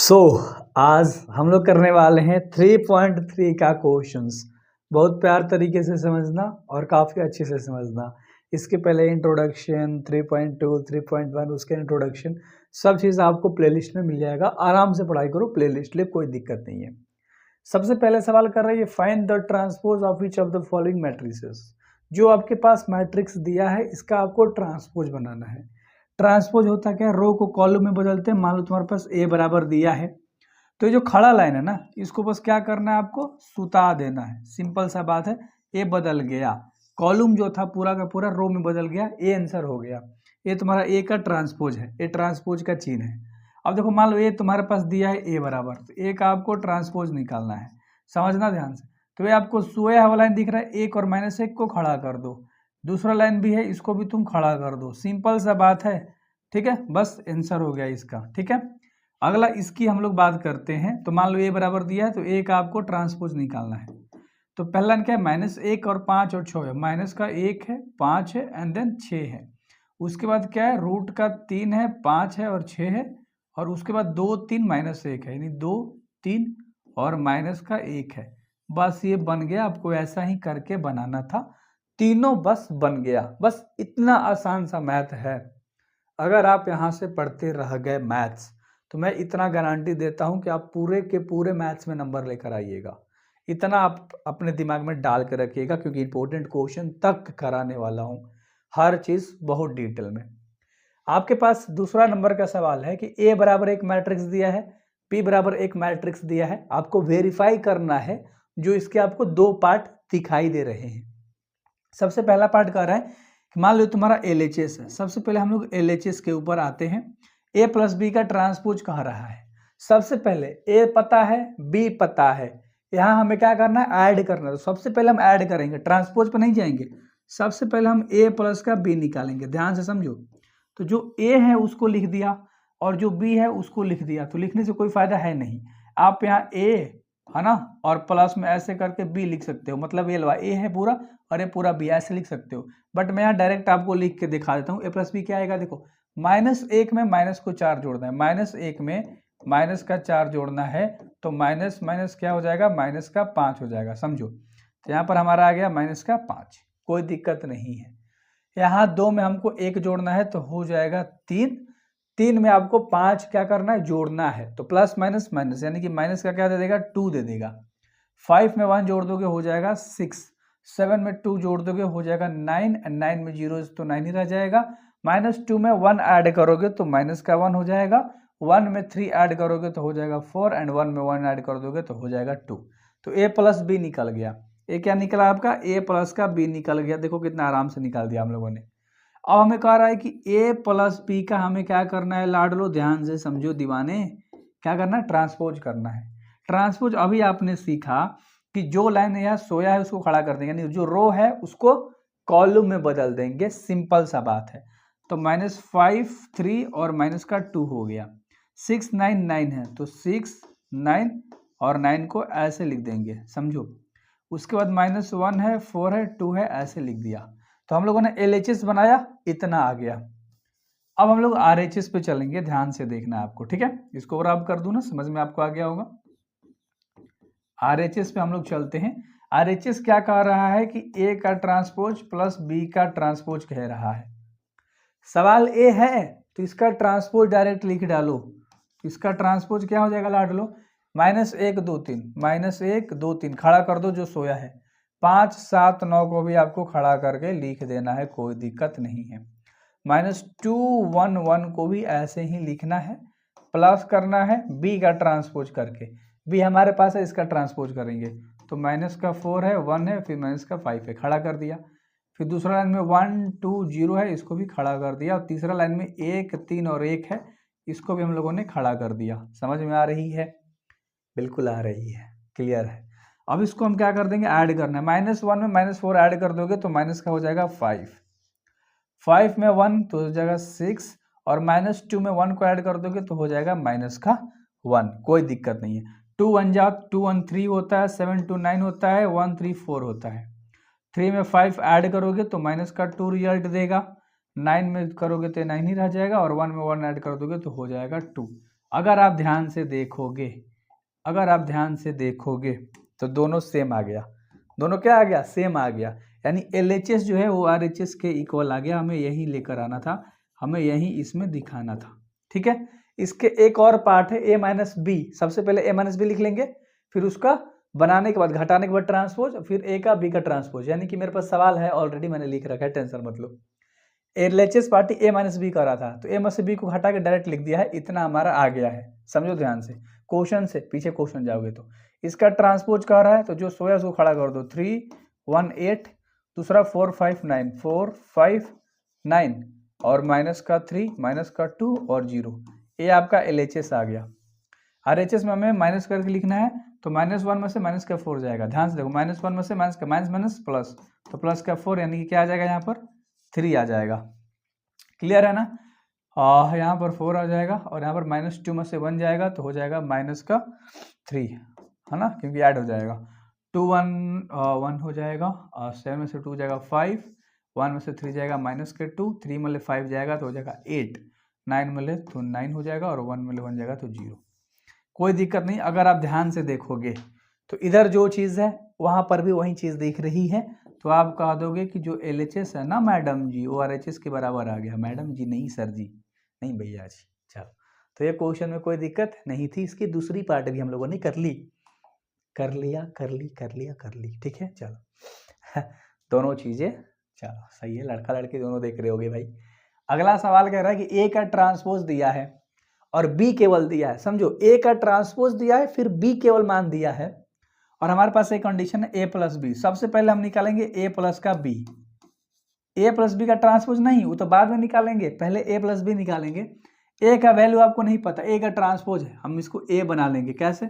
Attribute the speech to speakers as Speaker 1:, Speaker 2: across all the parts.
Speaker 1: सो आज हम लोग करने वाले हैं 3.3 का क्वेश्चंस। बहुत प्यार तरीके से समझना और काफ़ी अच्छे से समझना। इसके पहले इंट्रोडक्शन 3.2 3.1 उसके इंट्रोडक्शन सब चीज़ आपको प्लेलिस्ट में मिल जाएगा। आराम से पढ़ाई करो, प्लेलिस्ट ले, कोई दिक्कत नहीं है। सबसे पहले सवाल कर रही है find the transpose of each of the following matrices. जो आपके पास मैट्रिक्स दिया है इसका आपको ट्रांसपोज बनाना है। ट्रांसपोज होता क्या है, रो को कॉलम में बदलते हैं। मान लो तुम्हारे पास ए बराबर दिया है तो ये जो खड़ा लाइन है ना, इसको बस क्या करना है, आपको सुता देना है। सिंपल सा बात है। ए बदल गया, कॉलम जो था पूरा का पूरा रो में बदल गया, ए आंसर हो गया। ये तुम्हारा ए का ट्रांसपोज है, ए ट्रांसपोज का चिन्ह है। अब देखो मान लो ए तुम्हारे पास दिया है ए बराबर, तो ए का आपको ट्रांसपोज निकालना है। समझना ध्यान से। तो ये आपको सोया हुआ लाइन दिख रहा है, एक और -1 को खड़ा कर दो। दूसरा लाइन भी है, इसको भी तुम खड़ा कर दो। सिंपल सा बात है, ठीक है। बस आंसर हो गया इसका, ठीक है। अगला इसकी हम लोग बात करते हैं। तो मान लो ए बराबर दिया है तो ए का आपको ट्रांसपोज निकालना है। तो पहला लाइन क्या है, -1 और 5 और 6 है। माइनस का 1 है, 5 है एंड देन 6 है। उसके बाद क्या है, रूट का 3 है, 5 है और 6 है। और उसके बाद 2 3 -1 है, यानी 2 3 और माइनस का 1 है। बस ये बन गया। आपको ऐसा ही करके बनाना था, तीनों बस बन गया। बस इतना आसान सा मैथ है। अगर आप यहाँ से पढ़ते रह गए मैथ्स तो मैं इतना गारंटी देता हूँ कि आप पूरे के पूरे मैथ्स में नंबर लेकर आइएगा। इतना आप अपने दिमाग में डाल कर रखिएगा, क्योंकि इंपॉर्टेंट क्वेश्चन तक कराने वाला हूँ, हर चीज़ बहुत डिटेल में। आपके पास दूसरा नंबर का सवाल है कि ए बराबर एक मैट्रिक्स दिया है, पी बराबर एक मैट्रिक्स दिया है। आपको वेरीफाई करना है जो इसके आपको दो पार्ट दिखाई दे रहे हैं। सबसे पहला पार्ट कह रहा है कि मान लो तुम्हारा LHS है। सबसे पहले हम लोग LHS के ऊपर आते हैं। A प्लस बी का ट्रांसपोज कह रहा है। सबसे पहले A पता है, B पता है। यहाँ हमें क्या करना है, ऐड करना है। तो सबसे पहले हम ऐड करेंगे, ट्रांसपोज पर नहीं जाएंगे। सबसे पहले हम A प्लस का B निकालेंगे। ध्यान से समझो। तो जो A है उसको लिख दिया और जो B है उसको लिख दिया। तो लिखने से कोई फायदा है नहीं। आप यहाँ A है ना, और प्लस में ऐसे करके B लिख सकते हो। मतलब ये ए है पूरा और ये पूरा B, ऐसे लिख सकते हो। बट मैं यहाँ डायरेक्ट आपको लिख के दिखा देता हूँ। A प्लस बी क्या आएगा, देखो -1 में माइनस को 4 जोड़ना है। -1 में माइनस का 4 जोड़ना है तो माइनस माइनस क्या हो जाएगा, माइनस का 5 हो जाएगा। समझो। तो यहाँ पर हमारा आ गया माइनस का 5, कोई दिक्कत नहीं है। यहाँ 2 में हमको 1 जोड़ना है तो हो जाएगा 3। 3 में आपको 5 क्या करना है, जोड़ना है। तो प्लस माइनस माइनस, यानी कि माइनस का क्या दे देगा, 2 दे देगा। 5 में 1 जोड़ दोगे हो जाएगा 6। 7 में 2 जोड़ दोगे हो जाएगा 9 एंड 9 में 0 तो 9 ही रह जाएगा। -2 में 1 ऐड करोगे तो माइनस का 1 हो जाएगा। 1 में 3 ऐड करोगे तो हो जाएगा 4 एंड 1 में 1 ऐड कर दोगे तो हो जाएगा 2। तो A प्लस बी निकल गया। ये क्या निकला आपका, A प्लस का B निकल गया। देखो कितना आराम से निकाल दिया हम लोगों ने। अब हमें कह रहा है कि A प्लस बी का हमें क्या करना है, लाडलो ध्यान से समझो दीवाने, क्या करना है, ट्रांसपोज करना है। ट्रांसपोज अभी आपने सीखा कि जो लाइन यहाँ सोया है उसको खड़ा कर देंगे, यानी जो रो है उसको कॉलम में बदल देंगे। सिंपल सा बात है। तो -5 3 और माइनस का 2 हो गया। 6 9 9 है तो 6 9 और 9 को ऐसे लिख देंगे, समझो। उसके बाद -1 है, 4 है, 2 है, ऐसे लिख दिया। तो हम लोगों ने LHS बनाया, इतना आ गया। अब हम लोग RHS पे चलेंगे, ध्यान से देखना है आपको, ठीक है। इसको और आप कर दूं ना, समझ में आपको आ गया होगा। RHS पे हम लोग चलते हैं। RHS क्या कह रहा है कि A का ट्रांसपोज प्लस B का ट्रांसपोज कह रहा है। सवाल A है तो इसका ट्रांसपोज डायरेक्ट लिख डालो। तो इसका ट्रांसपोज क्या हो जाएगा लाडलो, -1 2 3, -1 2 3 खड़ा कर दो जो सोया है। 5 7 9 को भी आपको खड़ा करके लिख देना है, कोई दिक्कत नहीं है। -2 1 1 को भी ऐसे ही लिखना है। प्लस करना है B का ट्रांसपोज करके। B हमारे पास है, इसका ट्रांसपोज करेंगे। तो माइनस का 4 है, 1 है, फिर माइनस का 5 है, खड़ा कर दिया। फिर दूसरा लाइन में 1 2 0 है, इसको भी खड़ा कर दिया। और तीसरा लाइन में 1 3 और 1 है, इसको भी हम लोगों ने खड़ा कर दिया। समझ में आ रही है, बिल्कुल आ रही है, क्लियर है। अब इसको हम क्या कर देंगे, ऐड करना है। -1 में -4 ऐड कर दोगे तो माइनस का हो जाएगा 5। 5 में 1 तो हो जाएगा 6 और -2 में 1 को ऐड कर दोगे तो हो जाएगा माइनस का 1, कोई दिक्कत नहीं है। 2 1 जा 2 1 3 होता है, 7 2 9 होता है, 1 3 4 होता है। 3 में 5 ऐड करोगे तो माइनस का 2 रिजल्ट देगा। 9 में करोगे तो 9 ही रह जाएगा और 1 में 1 ऐड कर दोगे तो हो जाएगा 2। अगर आप ध्यान से देखोगे, अगर आप ध्यान से देखोगे तो दोनों सेम आ गया, दोनों क्या आ गया, सेम आ गया। यानी LHS जो है वो RHS के इक्वल आ गया, हमें यही लेकर आना था, हमें यही इसमें दिखाना था। ठीक है, इसके एक और पार्ट है A माइनस बी। सबसे पहले A माइनस बी लिख लेंगे, फिर उसका बनाने के बाद घटाने के बाद ट्रांसपोज, फिर A का B का ट्रांसपोज। यानी कि मेरे पास सवाल है ऑलरेडी, मैंने लिख रखा है, टेंशन मत लो। LHS party A minus B का रहा था, तो A माइनस बी को हटा के डायरेक्ट लिख दिया है, इतना हमारा आ गया है। समझो ध्यान से, क्वेश्चन से पीछे क्वेश्चन जाओगे तो इसका ट्रांसपोज कह रहा है, तो जो सोया उसको खड़ा कर दो, 3 1 8, दूसरा 4 5 9, 4 5 9 और माइनस का 3 माइनस का 2 और 0, ये आपका LHS आ गया। RHS में हमें माइनस करके लिखना है, तो -1 में से माइनस का 4 जाएगा। ध्यान से देखो, -1 में से माइनस का माइनस प्लस, तो प्लस का 4 यानी कि क्या आ जाएगा, यहाँ पर 3 आ जाएगा। क्लियर है ना? यहाँ पर 4 आ जाएगा और यहाँ पर -2 में से 1 जाएगा तो हो जाएगा माइनस का 3, है ना, क्योंकि ऐड हो जाएगा। 2 1 1 हो जाएगा, 7 में से 2 जाएगा 5, 1 में से 3 जाएगा माइनस के 2, 3 में ले 5 जाएगा तो हो जाएगा 8, 9 में ले तो 9 हो जाएगा और 1 में ले 1 जाएगा तो 0। कोई दिक्कत नहीं, अगर आप ध्यान से देखोगे तो इधर जो चीज़ है वहाँ पर भी वही चीज़ दिख रही है, तो आप कह दोगे कि जो LHS है ना मैडम जी, वो RHS के बराबर आ गया। मैडम जी नहीं, सर जी नहीं, भैया जी। चलो, तो ये क्वेश्चन में कोई दिक्कत नहीं थी। इसकी दूसरी पार्ट भी हम लोगों ने कर ली, कर ली। ठीक है, चलो दोनों चीज़ें, चलो सही है, लड़का लड़की दोनों देख रहे होगे भाई। अगला सवाल कह रहा है कि A का ट्रांसपोज दिया है और B केवल दिया है। समझो, A का ट्रांसपोज दिया है, फिर B केवल मान दिया है, और हमारे पास एक कंडीशन है A प्लस बी। सबसे पहले हम निकालेंगे A प्लस का B। A प्लस बी का ट्रांसपोज नहीं, वो तो बाद में निकालेंगे, पहले A प्लस बी निकालेंगे। A का वैल्यू आपको नहीं पता, A का ट्रांसपोज है, हम इसको A बना लेंगे। कैसे?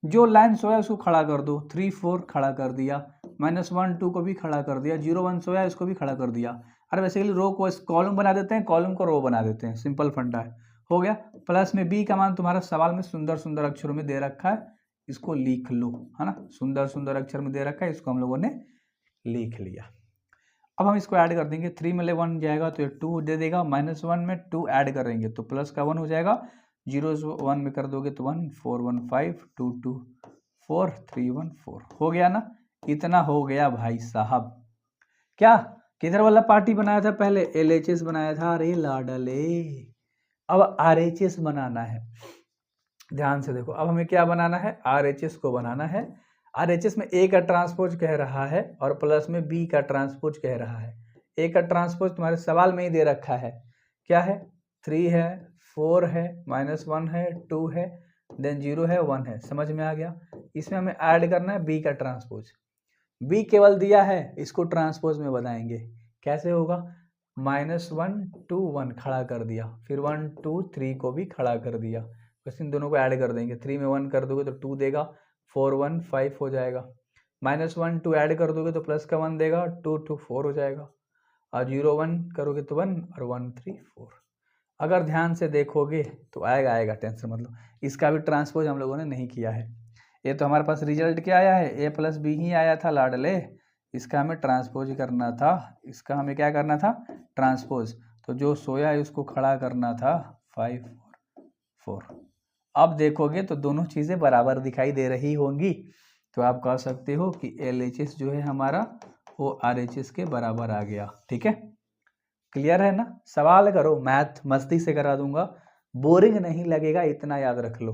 Speaker 1: जो लाइन सोया उसको खड़ा कर दो, 3 4 खड़ा कर दिया, -1 2 को भी खड़ा कर दिया, 0 1 सोया इसको भी खड़ा कर दिया। अरे बेसिकली रो को कॉलम बना देते हैं, कॉलम को रो बना देते हैं, सिंपल फंडा है, हो गया। प्लस में B का मान तुम्हारा सवाल में सुंदर सुंदर अक्षरों में दे रखा है, इसको लिख लो, है ना, सुंदर सुंदर अक्षर में दे रखा है, इसको हम लोगों ने लिख लिया। अब हम इसको ऐड कर देंगे, 3 में ले 1 जाएगा तो ये 2 दे देगा, -1 में 2 ऐड करेंगे तो प्लस का 1 हो जाएगा, 0 1 में कर दोगे तो 1, 4 1 5, 2 2 4, 3 1 4, हो गया ना, इतना हो गया भाई साहब। क्या किधर वाला पार्टी बनाया था पहले? LHS बनाया था, अरे लाडले। अब RHS बनाना है, ध्यान से देखो, अब हमें क्या बनाना है, RHS को बनाना है। RHS में A का ट्रांसपोज कह रहा है और प्लस में B का ट्रांसपोज कह रहा है। A का ट्रांसपोज तुम्हारे सवाल में ही दे रखा है, क्या है, 3 है, 4 है, -1 है, 2 है, देन 0 है, 1 है। समझ में आ गया? इसमें हमें ऐड करना है B का ट्रांसपोज। B केवल दिया है, इसको ट्रांसपोज में बनाएंगे। कैसे होगा? -1 2 1 खड़ा कर दिया, फिर 1 2 3 को भी खड़ा कर दिया, बस इन दोनों को ऐड कर देंगे। 3 में 1 कर दोगे तो 2 देगा, 4 1 5 हो जाएगा, -1 2 ऐड कर दोगे तो प्लस का 1 देगा, 2 2 4 हो जाएगा, और 0 1 करोगे तो 1 और 1 3 4। अगर ध्यान से देखोगे तो आएगा, टेंशन मतलब। इसका भी ट्रांसपोज हम लोगों ने नहीं किया है। ये तो हमारे पास रिजल्ट क्या आया है, A प्लस बी ही आया था लाडले, इसका हमें ट्रांसपोज करना था, इसका हमें क्या करना था, ट्रांसपोज। तो जो सोया है उसको खड़ा करना था, 5 4 4। अब देखोगे तो दोनों चीज़ें बराबर दिखाई दे रही होंगी, तो आप कह सकते हो कि LHS जो है हमारा वो RHS के बराबर आ गया। ठीक है, क्लियर है ना? सवाल करो, मैथ मस्ती से करा दूंगा, बोरिंग नहीं लगेगा, इतना याद रख लो।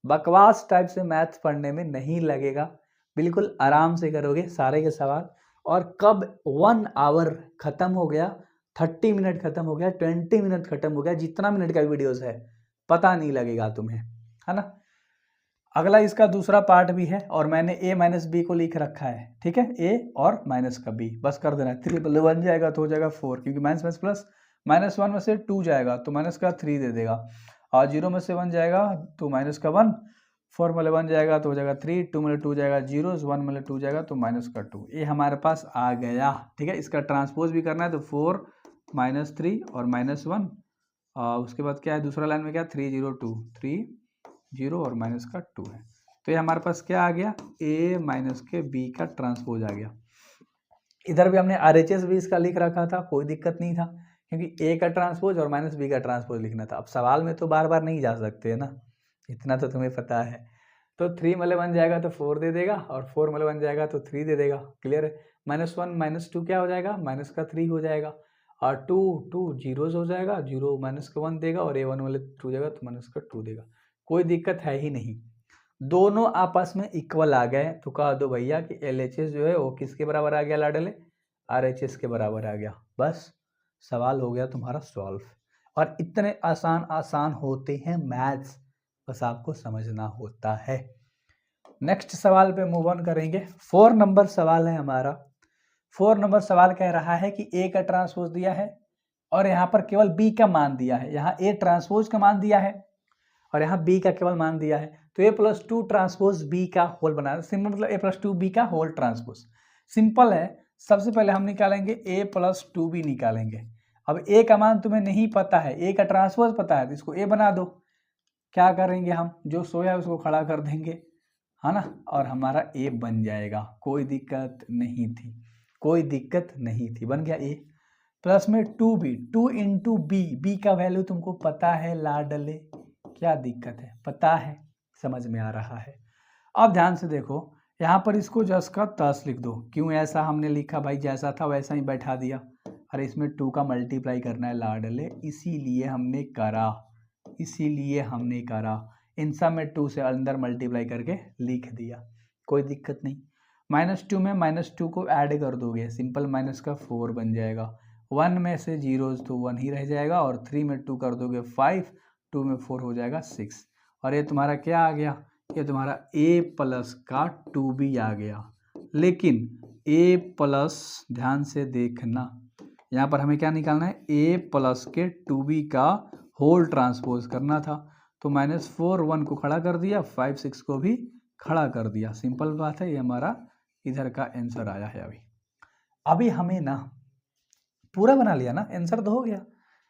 Speaker 1: बकवास टाइप से मैथ पढ़ने में नहीं लगेगा, बिल्कुल आराम से करोगे सारे के सवाल। और कब 1 आवर खत्म हो गया, 30 मिनट खत्म हो गया, 20 मिनट खत्म हो गया, जितना मिनट का वीडियोस है पता नहीं लगेगा तुम्हें, है ना। अगला इसका दूसरा पार्ट भी है और मैंने A माइनस बी को लिख रखा है। ठीक है, A और माइनस का B बस कर देना है। 3 1 जाएगा तो हो जाएगा 4, क्योंकि माइनस माइनस प्लस, -1 में से 2 जाएगा तो माइनस का 3 दे देगा, और 0 में से 1 जाएगा तो माइनस का 1, 4 में 1 जाएगा तो हो जाएगा 3, 2 में 2 जाएगा 0, 1 में 2 जाएगा तो माइनस का 2। ये हमारे पास आ गया। ठीक है, इसका ट्रांसपोज भी करना है तो 4 -3 और -1, उसके बाद क्या है दूसरा लाइन में, क्या 3 0 2, 3 0 और माइनस का 2 है। तो ये हमारे पास क्या आ गया, A माइनस के B का ट्रांसपोज आ गया। इधर भी हमने RHS भी इसका लिख रखा था, कोई दिक्कत नहीं था, क्योंकि ए का ट्रांसपोज और माइनस बी का ट्रांसपोज लिखना था। अब सवाल में तो बार बार नहीं जा सकते है ना, इतना तो तुम्हें पता है। तो 3 मतलब बन जाएगा तो 4 दे देगा, और 4 मतलब बन जाएगा तो 3 दे देगा। क्लियर है। -1 -2 क्या हो जाएगा, माइनस का 3 हो जाएगा, और 2 जीरोज हो जाएगा, 0 माइनस का 1 देगा, और A1 वाले 2 देगा तो माइनस का 2 देगा। कोई दिक्कत है ही नहीं, दोनों आपस में इक्वल आ गए तो कह दो भैया कि LHS जो है वो किसके बराबर आ गया लाडले, RHS के बराबर आ गया। बस सवाल हो गया तुम्हारा सॉल्व। और इतने आसान आसान होते हैं मैथ्स, बस आपको समझना होता है। नेक्स्ट सवाल पे मूव ऑन करेंगे। 4 नंबर सवाल है हमारा। 4 नंबर सवाल कह रहा है कि A का ट्रांसपोज दिया है और यहाँ पर केवल B का मान दिया है। यहाँ A ट्रांसपोज का मान दिया है और यहाँ B का केवल मान दिया है, तो A+2 ट्रांसपोज B का होल बना, सिंपल मतलब A+2B का होल ट्रांसपोज। सिंपल है। सबसे पहले हम निकालेंगे A+2B निकालेंगे। अब A का मान तुम्हें नहीं पता है, A का ट्रांसपोज पता है, तो इसको A बना दो। क्या करेंगे हम, जो सोया उसको खड़ा कर देंगे, है ना, और हमारा A बन जाएगा। कोई दिक्कत नहीं थी, कोई दिक्कत नहीं थी, बन गया A। प्लस में 2B, 2 इंटू B, B का वैल्यू तुमको पता है लाडले, क्या दिक्कत है, पता है, समझ में आ रहा है। अब ध्यान से देखो, यहाँ पर इसको जस का तस लिख दो। क्यों ऐसा हमने लिखा भाई, जैसा था वैसा ही बैठा दिया। अरे इसमें 2 का मल्टीप्लाई करना है लाडले, इसीलिए हमने करा, इसीलिए हमने करा। इन सब में 2 से अंदर मल्टीप्लाई करके लिख दिया, कोई दिक्कत नहीं। -2 में -2 को ऐड कर दोगे, सिंपल माइनस का 4 बन जाएगा। 1 में से जीरोज तो 1 ही रह जाएगा, और 3 में 2 कर दोगे 5, 2 में 4 हो जाएगा 6। और ये तुम्हारा क्या आ गया, ये तुम्हारा A+ का 2B आ गया। लेकिन A+, ध्यान से देखना, यहाँ पर हमें क्या निकालना है, A+ के 2B का होल ट्रांसपोज करना था। तो -4 1 को खड़ा कर दिया, 5 6 को भी खड़ा कर दिया। सिंपल बात है, ये हमारा इधर का आंसर आया है। अभी हमें ना पूरा बना लिया ना, आंसर तो हो गया,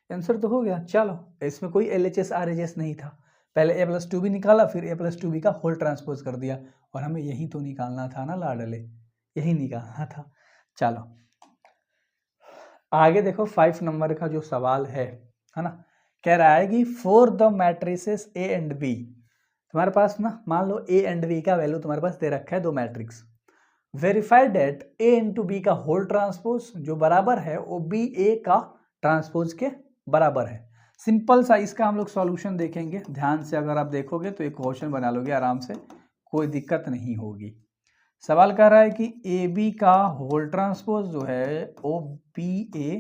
Speaker 1: आंसर तो हो गया। चलो, इसमें कोई LHS RHS नहीं था। पहले A+2B निकाला, फिर A+2B का होल ट्रांसपोज कर दिया, और हमें यही तो निकालना था ना लाडले, यही निकालना था। चलो आगे देखो, 5 नंबर का जो सवाल है ना, कह रहा है कि for the matrices A and B, तुम्हारे पास ना मान लो A एंड B का वैल्यू तुम्हारे पास दे रखा है, दो matrix. Verify that A into B का होल ट्रांसपोज जो बराबर है वो B A का ट्रांसपोज के बराबर है। सिंपल सा इसका हम लोग सॉल्यूशन देखेंगे। ध्यान से अगर आप देखोगे तो एक क्वेश्चन बना लोगे आराम से, कोई दिक्कत नहीं होगी। सवाल कर रहा है कि AB का होल ट्रांसपोज जो है वो BA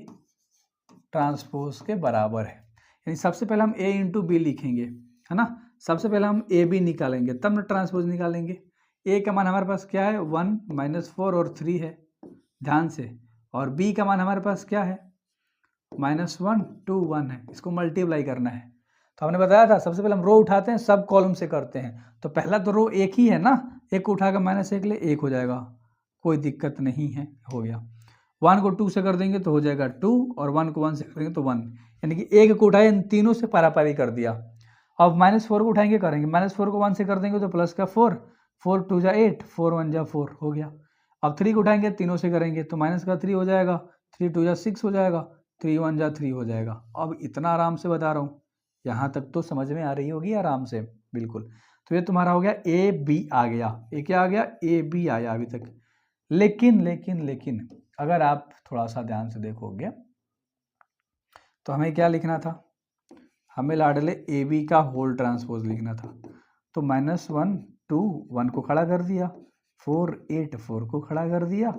Speaker 1: ट्रांसपोज के बराबर है। यानी सबसे पहले हम A इंटू B लिखेंगे, है ना। सबसे पहले हम AB निकालेंगे, तब ना ट्रांसपोज निकालेंगे। A का मान हमारे पास क्या है, 1 -4 और 3 है, ध्यान से। और B का मान हमारे पास क्या है, -1 2 1 है। इसको मल्टीप्लाई करना है। तो हमने बताया था सबसे पहले हम रो उठाते हैं, सब कॉलम से करते हैं। तो पहला तो रो एक ही है ना, एक को उठाकर -1 ले, 1 हो जाएगा, कोई दिक्कत नहीं है, हो गया। 1 को 2 से कर देंगे तो हो जाएगा 2, और 1 को 1 से करेंगे तो 1, यानी कि 1 को उठाए इन तीनों से पारापारी कर दिया। अब -4 को उठाएंगे, करेंगे -4 को 1 से कर देंगे तो प्लस का 4, 4 2 जा 8, 4 1 जा 4, हो गया। अब 3 को उठाएंगे, तीनों से करेंगे तो माइनस का 3 हो जाएगा, 3 2 जा 6 हो जाएगा, 3 1 जा 3 हो जाएगा। अब इतना आराम से बता रहा हूँ, यहाँ तक तो समझ में आ रही होगी आराम से, बिल्कुल। तो ये तुम्हारा हो गया AB आ गया, ये क्या आ गया, AB आया अभी तक। लेकिन लेकिन लेकिन अगर आप थोड़ा सा ध्यान से देखोगे तो हमें क्या लिखना था, हमें लाडले AB का होल ट्रांसपोज लिखना था। तो -1 2 1 को खड़ा कर दिया, 4 8 4 को खड़ा कर दिया,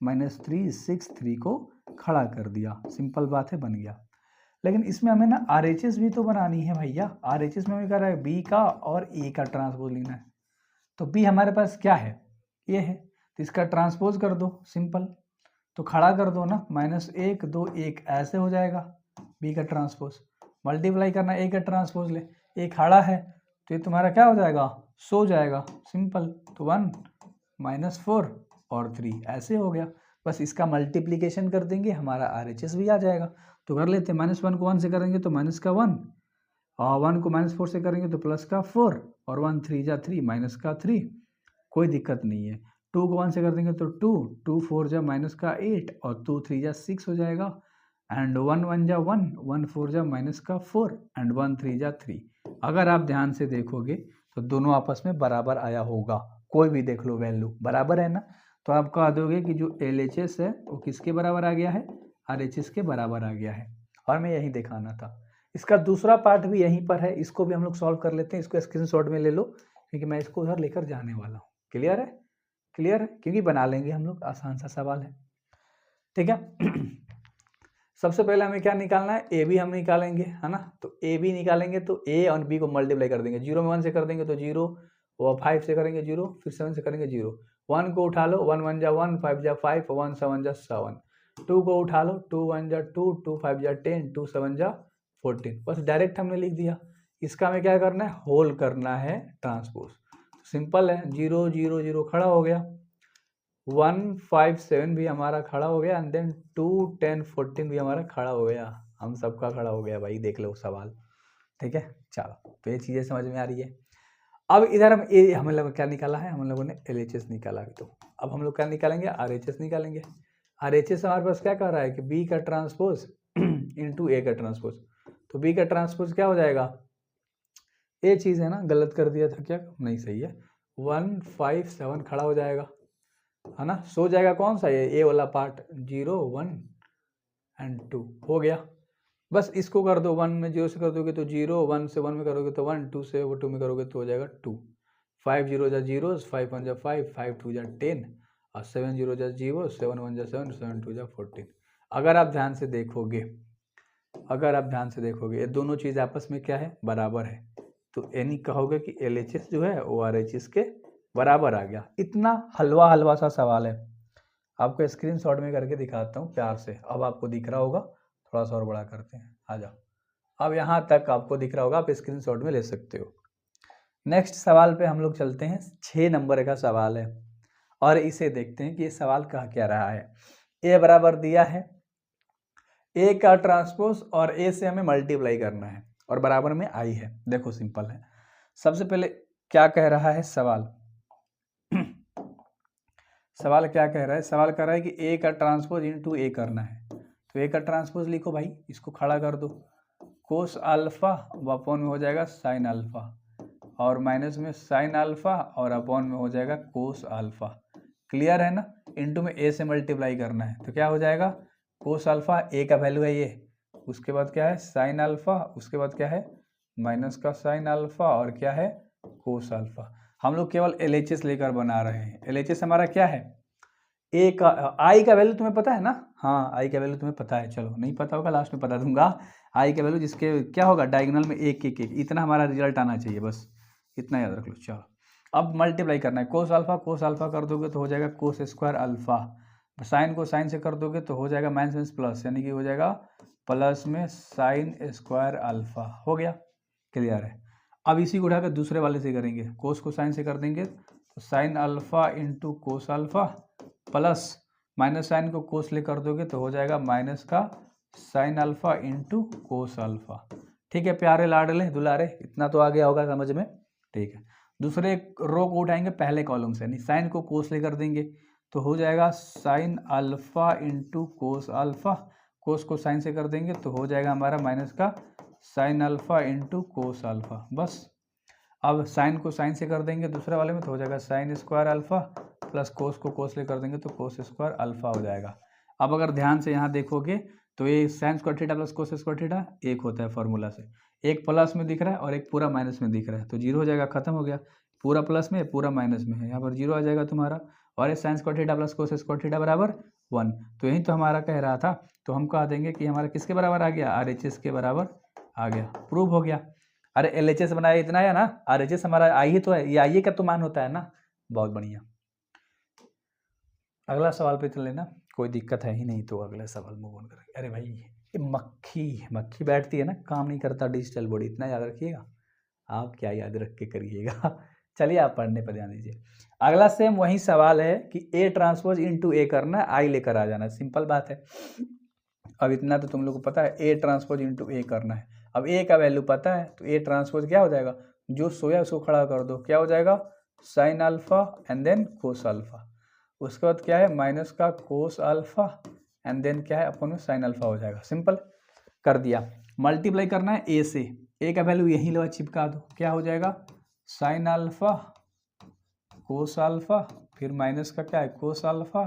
Speaker 1: -3 6 3 को खड़ा कर दिया। सिंपल बात है, बन गया। लेकिन इसमें हमें ना RHS भी तो बनानी है भैया। RHS में हमें कह रहा है B का और A का ट्रांसपोज लेना है। तो B हमारे पास क्या है, ये है, तो इसका ट्रांसपोज कर दो, सिंपल। तो खड़ा कर दो ना, -1 2 1 ऐसे हो जाएगा B का ट्रांसपोज। मल्टीप्लाई करना, A का ट्रांसपोज ले, A खड़ा है तो ये तुम्हारा क्या हो जाएगा, सो जाएगा, सिंपल। तो 1 -4 और 3 ऐसे हो गया। बस इसका मल्टीप्लिकेशन कर देंगे, हमारा RHS भी आ जाएगा। तो कर लेते हैं, -1 को 1 से करेंगे तो माइनस का 1, और 1 को -4 से करेंगे तो प्लस का 4, और 1 3 जा 3 माइनस का 3, कोई दिक्कत नहीं है। 2 को 1 से कर देंगे तो 2 2 4 जा -8, और 2 3 जा 6 हो जाएगा। एंड 1 1 जा 1, 1 4 जा माइनस का 4 एंड 1 3 जा 3। अगर आप ध्यान से देखोगे तो दोनों आपस में बराबर आया होगा, कोई भी देख लो वैल्यू बराबर है ना, तो आप कह दोगे कि जो LHS है वो किसके बराबर आ गया है, RHS के बराबर आ गया है। और मैं यही दिखाना था। इसका दूसरा पार्ट भी यहीं पर है, इसको भी हम लोग सॉल्व कर लेते हैं। इसको स्क्रीनशॉट में ले लो क्योंकि मैं इसको उधर लेकर जाने वाला हूँ। क्लियर है, क्लियर है, क्योंकि बना लेंगे हम लोग, आसान सा सवाल है। ठीक है। सबसे पहले हमें क्या निकालना है, ए बी हम निकालेंगे, है ना। तो ए बी निकालेंगे तो ए और बी को मल्टीप्लाई कर देंगे। 0 में 1 से कर देंगे तो 0, और 5 से करेंगे 0, फिर 7 से करेंगे 0। 1 को उठा लो, 1 1 जा 1, 5 जा 5, 1 7 जा 7। 2 को उठा लो, 2 1 जा 2, 2 5 जा 10, 2 7 जा 14। बस डायरेक्ट हमने लिख दिया। इसका हमें क्या करना है, होल करना है ट्रांसपोज। सिंपल है, 0 0 0 खड़ा हो गया, 1 5 7 भी हमारा खड़ा हो गया, एंड देन 2 10 14 भी हमारा खड़ा हो गया। हम सबका खड़ा हो गया भाई, देख लो सवाल। ठीक है, चलो तो ये चीज़ें समझ में आ रही है। अब इधर हम लोग क्या निकाला है, हम लोगों ने LHS निकाला है। तो अब हम लोग क्या निकालेंगे, RHS निकालेंगे। RHS हमारे पास क्या कर रहा है कि B का ट्रांसपोज इंटू A का ट्रांसपोज। तो B का ट्रांसपोज क्या हो जाएगा, ये चीज़ है ना, गलत कर दिया था क्या, नहीं सही है, 1 5 7 खड़ा हो जाएगा, है ना। सो जाएगा कौन सा, ये ए वाला पार्ट, 0 1 एंड 2 हो गया। बस इसको कर दो, 1 में 0 से कर दोगे तो 0, 1 से 1 में करोगे तो 1, 2 से 2 में करोगे तो हो जाएगा 2। 5 0 जा 0, 5 1 जा 5, 5 2 जा 10, और 7 0 जा 0, 7 1 जा 7, 7 2 जा 14। अगर आप ध्यान से देखोगे, ये दोनों चीज़ आपस में क्या है, बराबर है। तो यानी कहोगे कि LHS जो है वो RHS के बराबर आ गया। इतना हलवा सा सवाल है, आपको स्क्रीनशॉट में करके दिखाता हूँ प्यार से। अब आपको दिख रहा होगा, थोड़ा सा और बड़ा करते हैं, आ जाओ। अब यहाँ तक आपको दिख रहा होगा, आप स्क्रीनशॉट में ले सकते हो। नेक्स्ट सवाल पे हम लोग चलते हैं। 6 नंबर का सवाल है और इसे देखते हैं कि ये सवाल कह क्या रहा है। ए बराबर दिया है, ए का ट्रांसपोज और ए से हमें मल्टीप्लाई करना है और बराबर में आई है। देखो सिंपल है। सबसे पहले क्या कह रहा है सवाल, सवाल क्या कह रहा है, सवाल कह रहा है कि ए का ट्रांसपोज इंटू ए करना है। तो ए का ट्रांसपोज लिखो भाई, इसको खड़ा कर दो, कोस अल्फा अपॉन में हो जाएगा साइन अल्फा, और माइनस में साइन अल्फा, और अपॉन में हो जाएगा कोस अल्फा। क्लियर है ना। इंटू में ए से मल्टीप्लाई करना है तो क्या हो जाएगा, कोस अल्फा, ए का वैल्यू है ये, उसके बाद क्या है साइन अल्फा, उसके बाद क्या है माइनस का साइन अल्फा, और क्या है कोस अल्फा। हम लोग केवल LHS लेकर बना रहे हैं। LHS हमारा क्या है, ए का, आई का वैल्यू तुम्हें पता है ना, हाँ आई का वैल्यू तुम्हें पता है, चलो नहीं पता होगा लास्ट में बता दूंगा। आई का वैल्यू जिसके क्या होगा, डायगोनल में एक एक एक, इतना हमारा रिजल्ट आना चाहिए, बस इतना याद रख लो। चलो अब मल्टीप्लाई करना है, कोस अल्फा कर दोगे तो हो जाएगा कोस स्क्वायर अल्फा, साइन को साइन से कर दोगे तो हो जाएगा माइनस माइनस प्लस, यानी कि हो जाएगा प्लस में साइन स्क्वायर अल्फा। हो गया, क्लियर है। अब इसी को उठाकर दूसरे वाले से करेंगे, कोस को साइन से कर देंगे तो sine alpha into cos alpha, plus minus sine को कोस ले कर दोगे तो हो जाएगा माइनस का sign alpha into cos alpha. ठीक है प्यारे लाडले दुलारे, इतना तो आ गया होगा समझ में। ठीक है, दूसरे रो को उठाएंगे पहले कॉलम से, यानी साइन को कोस ले कर देंगे तो हो जाएगा sine alpha into cos alpha, cos को साइन से कर देंगे तो हो जाएगा हमारा माइनस का sign alpha into cos alpha. बस अब साइन को साइन से कर देंगे दूसरे वाले में तो हो जाएगा sine square alpha, plus cos को कोस ले कर देंगे तो कोस स्क्वायर अल्फा हो जाएगा। अब अगर ध्यान से यहाँ देखोगे तो ये sine square theta plus cos square theta एक होता है फॉर्मूला से, एक प्लस में दिख रहा है और एक पूरा माइनस में दिख रहा है, तो जीरो हो जाएगा, खत्म हो गया। पूरा प्लस में पूरा माइनस में है, यहाँ पर जीरो आ जाएगा तुम्हारा, और ये sine square theta plus cos square theta बराबर 1। तो यही तो हमारा कह रहा था, तो हम कह देंगे कि हमारा किसके बराबर आ गया, RHS के बराबर आ गया, प्रूव हो गया। अरे LHS बनाया इतना है ना, RHS हमारा आई ही तो है, ये आई का तो मान होता है ना। बहुत बढ़िया, अगला सवाल पे चल लेना, कोई दिक्कत है ही नहीं तो अगला सवाल मूव ऑन करेंगे। अरे भाई ये मक्खी बैठती है ना, काम नहीं करता डिजिटल बोर्ड, इतना याद रखिएगा आप, क्या याद रख के करिएगा। चलिए आप पढ़ने पर ध्यान दीजिए। अगला सेम वही सवाल है कि ए ट्रांसपोज इंटू ए करना, आई लेकर आ जाना, सिंपल बात है। अब इतना तो तुम लोग को पता है, ए ट्रांसपोज इंटू ए करना है। अब ए का वैल्यू पता है तो ए ट्रांसपोज क्या हो जाएगा, जो सोया उसको खड़ा कर दो, क्या हो जाएगा sine alpha and then cos alpha, उसके बाद क्या है माइनस का कोस अल्फा एंड देन क्या है अपन में साइन अल्फा हो जाएगा। सिंपल कर दिया। मल्टीप्लाई करना है ए से, ए का वैल्यू यही लो चिपका दो, क्या हो जाएगा साइन अल्फा कोस अल्फा, फिर माइनस का क्या है cos alpha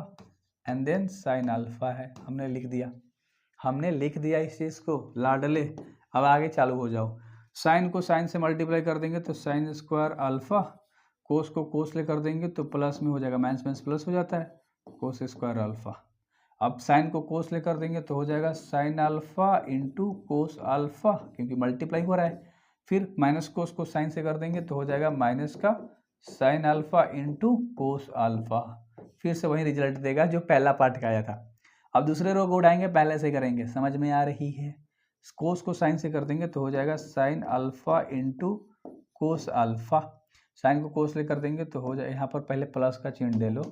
Speaker 1: and then sine alpha है। हमने लिख दिया इस चीज़ को लाडले। अब आगे चालू हो जाओ। साइन को साइन से मल्टीप्लाई कर देंगे तो साइन स्क्वायर अल्फा, कोस को कोस ले कर देंगे तो प्लस में हो जाएगा, माइनस माइनस प्लस हो जाता है, कोस स्क्वायर अल्फा। अब साइन को कोस ले कर देंगे तो हो जाएगा sine alpha into cos alpha, क्योंकि मल्टीप्लाई हो रहा है। फिर माइनस कोस को साइन से कर देंगे तो हो जाएगा माइनस का sign alpha into cos alpha. फिर से वही रिजल्ट देगा जो पहला पार्ट का आया था। अब दूसरे रो को उठाएंगे, पहले से करेंगे, समझ में आ रही है। कोस को साइन से कर देंगे तो हो जाएगा sine alpha into cos alpha. Sine को कोस ले कर देंगे तो हो जाए, यहाँ पर पहले प्लस का चिन्ह ले लो,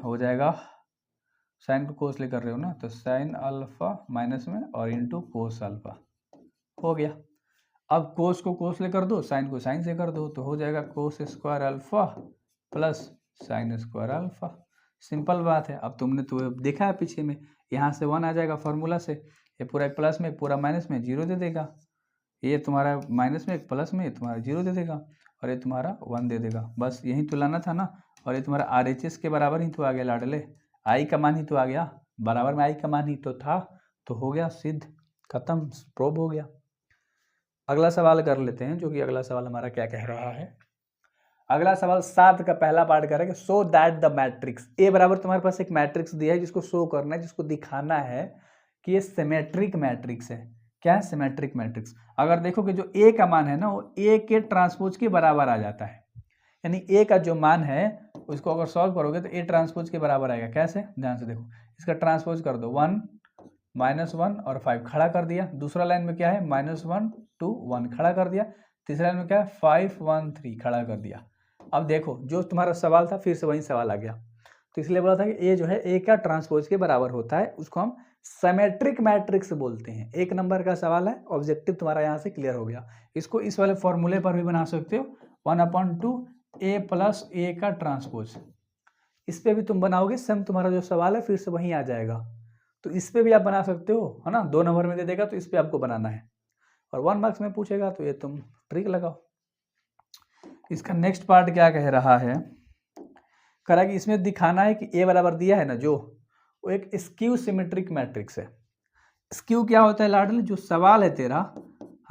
Speaker 1: हो जाएगा साइन को कोस ले कर रहे हो ना तो साइन अल्फा माइनस में और इंटू कोस अल्फा हो गया। अब कोस को कोस ले कर दो, साइन को साइन से कर दो तो हो जाएगा cos square alpha plus sine square alpha. Simple बात है। अब तुमने तो देखा है पीछे में, यहाँ से 1 आ जाएगा फॉर्मूला से, ये पूरा एक प्लस में एक पूरा माइनस में 0 दे देगा, ये तुम्हारा माइनस में एक प्लस में तुम्हारा 0 दे देगा और ये तुम्हारा 1 दे देगा। बस यही तो लाना था ना। और ये तुम्हारा RHS के बराबर ही तो आ गया लाडले, आई का मान ही तो आ गया, बराबर में आई का मान ही तो था, तो हो गया सिद्ध, खत्म, प्रूव हो गया। अगला सवाल कर लेते हैं, जो कि अगला सवाल हमारा क्या कह रहा है। अगला सवाल 7 का पहला पार्ट करेंगे। So that the matrix A बराबर, तुम्हारे पास एक मैट्रिक्स दिया है जिसको शो करना है, जिसको दिखाना है कि ये सिमेट्रिक मैट्रिक्स है। क्या है सिमेट्रिक मैट्रिक्स। अगर देखो कि जो ए का मान है ना वो ए के ट्रांसपोज के बराबर आ जाता है, यानी ए का जो मान है उसको अगर सॉल्व करोगे तो ए ट्रांसपोज के बराबर आएगा। कैसे, ध्यान से देखो, इसका ट्रांसपोज कर दो, 1 -1 और 5 खड़ा कर दिया। दूसरा लाइन में क्या है -1 2 1 खड़ा कर दिया। तीसरा लाइन में क्या है 5 1 3 खड़ा कर दिया। अब देखो जो तुम्हारा सवाल था फिर से वही सवाल आ गया, तो इसलिए बोला था कि ए जो है ए का ट्रांसपोज के बराबर होता है, उसको हम सिमेट्रिक मैट्रिक्स बोलते हैं। 1 नंबर का सवाल है, ऑब्जेक्टिव तुम्हारा यहाँ से क्लियर हो गया। इसको इस वाले फॉर्मूले पर भी बना सकते हो, 1/2 a प्लस ए का ट्रांसपोज। इस पे भी तुम बनाओगे, सेम तुम्हारा जो सवाल है फिर से वहीं आ जाएगा, तो इस पे भी आप बना सकते हो, है ना। 2 नंबर में दे देगा तो इस पे आपको बनाना है, और 1 मार्क्स में पूछेगा तो ये तुम ट्रिक लगाओ। इसका नेक्स्ट पार्ट क्या कह रहा है, कह रहा है कि इसमें दिखाना है कि ए बराबर दिया है ना जो, वो एक स्क्यू सिमेट्रिक मैट्रिक्स है। स्क्यू क्या होता है लाडल, जो सवाल है तेरा,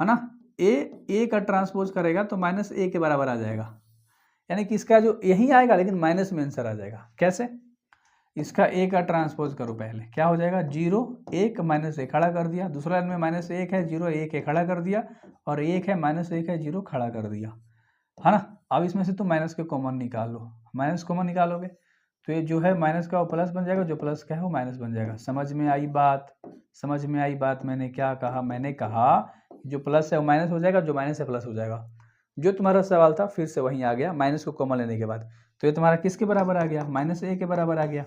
Speaker 1: है ना, ए का ट्रांसपोज करेगा तो -a के बराबर आ जाएगा, यानी कि इसका जो यही आएगा लेकिन माइनस में आंसर आ जाएगा। कैसे, इसका ए का ट्रांसपोज करो, पहले क्या हो जाएगा 0 1 -a खड़ा कर दिया, दूसरा लाइन में -1 है 0 1 है खड़ा कर दिया, और 1 है -1 है 0 खड़ा कर दिया, है ना। अब इसमें से तुम माइनस के कॉमन निकालो, माइनस कॉमन निकालोगे तो ये जो है माइनस का वो प्लस बन जाएगा, जो प्लस का है वो माइनस बन जाएगा। समझ में आई बात, समझ में आई बात। मैंने क्या कहा, मैंने कहा जो प्लस है वो माइनस हो जाएगा, जो माइनस है प्लस हो जाएगा। जो तुम्हारा सवाल था फिर से वहीं आ गया, माइनस को कॉमन लेने के बाद, तो ये तुम्हारा किसके बराबर आ गया, -a के बराबर आ गया।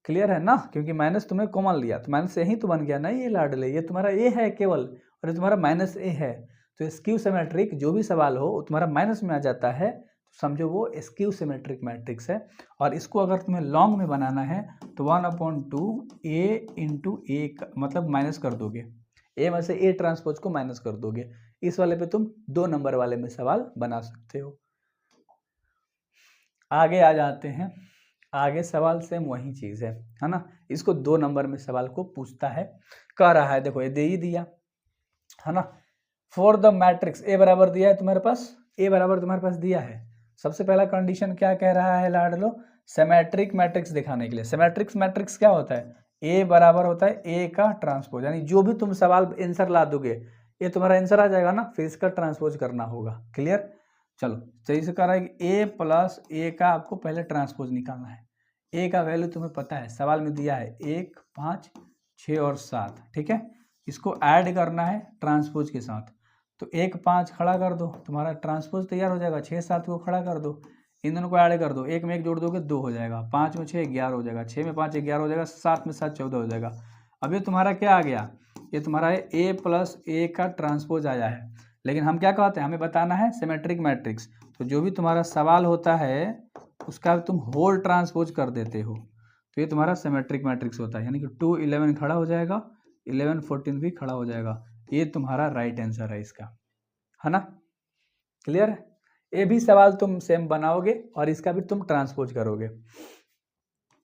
Speaker 1: क्लियर है ना, क्योंकि माइनस तुमने कॉमन लिया तो माइनस से ही तो बन गया ना। ये लाडले, ये तुम्हारा ए है केवल, और ये तुम्हारा -a है, तो स्क्यू सिमेट्रिक जो भी सवाल हो वो तुम्हारा माइनस में आ जाता है, तो समझो वो स्क्यू सिमेट्रिक मैट्रिक्स है। और इसको अगर तुम्हें लॉन्ग में बनाना है तो 1/2 a इंटू ए, मतलब माइनस कर दोगे, ए में से ए ट्रांसपोज को माइनस कर दोगे। इस वाले पे तुम 2 नंबर वाले में सवाल बना सकते हो। आगे आ जाते हैं, आगे सवाल सेम वही चीज़ है ना। इसको 2 नंबर में सवाल को पूछता है, कह रहा है, देखो ये दे ही दिया है ना। फॉर द मैट्रिक्स ए बराबर दिया है तुम्हारे पास, ए बराबर तुम्हारे पास दिया है। सबसे पहला कंडीशन क्या कह रहा है लाडलो, सिमेट्रिक मैट्रिक्स दिखाने के लिए। सिमेट्रिक मैट्रिक्स क्या होता है, ए बराबर होता है ए का ट्रांसपोज, यानी जो भी तुम सवाल आंसर ला दोगे ये तुम्हारा आंसर आ जाएगा ना, फिर इसका ट्रांसपोज करना होगा। क्लियर, चलो सही से कह रहा है कि ए प्लस ए का आपको पहले ट्रांसपोज निकालना है। ए का वैल्यू तुम्हें पता है, सवाल में दिया है 1 5 6 और 7, ठीक है। इसको ऐड करना है ट्रांसपोज के साथ, तो 1 5 खड़ा कर दो, तुम्हारा ट्रांसपोज तैयार हो जाएगा। 6 7 को खड़ा कर दो, इन दोनों को ऐड कर दो, 1 में 1 जोड़ दोगे 2 हो जाएगा, 5 में 6 11 हो जाएगा, 6 में 5 11 हो जाएगा, 7 में 7 14 हो जाएगा। अब ये तुम्हारा क्या आ गया, ये तुम्हारा है ए प्लस ए का ट्रांसपोज आया है। लेकिन हम क्या कहते हैं, हमें बताना है सिमेट्रिक मैट्रिक्स, तो जो भी तुम्हारा सवाल होता है उसका तुम होल ट्रांसपोज कर देते हो। तो ये तुम्हारा सिमेट्रिक मैट्रिक्स होता है, यानी कि 2 11 खड़ा हो जाएगा, 11 14 भी खड़ा हो जाएगा। ये तुम्हारा राइट आंसर है इसका, है ना। क्लियर है। ये भी सवाल तुम सेम बनाओगे और इसका भी तुम ट्रांसपोज करोगे।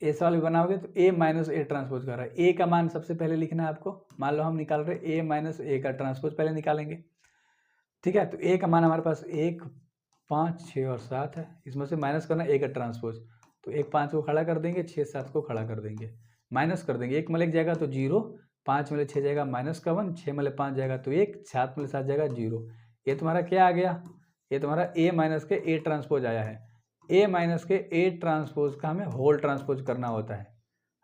Speaker 1: ए सवाल भी बनाओगे तो ए माइनस ए ट्रांसपोज कर रहा है, ए का मान सबसे पहले लिखना है आपको। मान लो हम निकाल रहे ए माइनस ए का ट्रांसपोज पहले निकालेंगे, ठीक है। तो ए का मान हमारे पास 1 5 6 और 7 है, इसमें से माइनस करना ए का ट्रांसपोज, तो 1 5 को खड़ा कर देंगे, 6 7 को खड़ा कर देंगे, माइनस कर देंगे। 1 में लिख जाएगा तो 0, 5 में 6 जाएगा माइनस का 1, 6 में 5 जाएगा तो 1, 7 में 7 जाएगा 0। ये तुम्हारा क्या आ गया, ये तुम्हारा ए माइनस के ए ट्रांसपोज आया है। ए माइनस के ए ट्रांसपोज का हमें होल ट्रांसपोज करना होता है,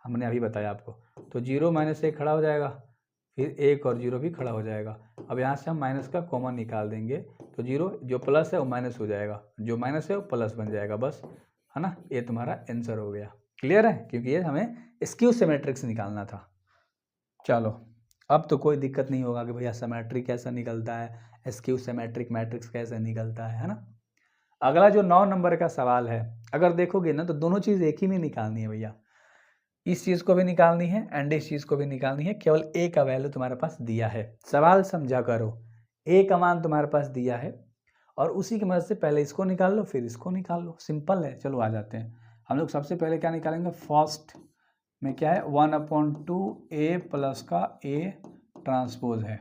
Speaker 1: हमने अभी बताया आपको। तो 0 माइनस 1 खड़ा हो जाएगा, फिर 1 और 0 भी खड़ा हो जाएगा। अब यहाँ से हम माइनस का कॉमन निकाल देंगे, तो 0 जो प्लस है वो माइनस हो जाएगा, जो माइनस है वो प्लस बन जाएगा, बस, है ना। ये तुम्हारा आंसर हो गया। क्लियर है, क्योंकि ये हमें स्क्यू सिमेट्रिक से निकालना था। चलो अब तो कोई दिक्कत नहीं होगा कि भैया सिमेट्रिक कैसा निकलता है, स्क्यू सिमेट्रिक मैट्रिक्स कैसे निकलता है ना। अगला जो 9 नंबर का सवाल है, अगर देखोगे ना तो दोनों चीज़ एक ही में निकालनी है भैया, इस चीज़ को भी निकालनी है एंड इस चीज़ को भी निकालनी है। केवल ए का वैल्यू तुम्हारे पास दिया है, सवाल समझा करो। ए का मान तुम्हारे पास दिया है और उसी की मदद से पहले इसको निकाल लो फिर इसको निकाल लो, सिंपल है। चलो आ जाते हैं हम लोग। सबसे पहले क्या निकालेंगे, फर्स्ट में क्या है, 1/2 ए प्लस का ए ट्रांसपोज है।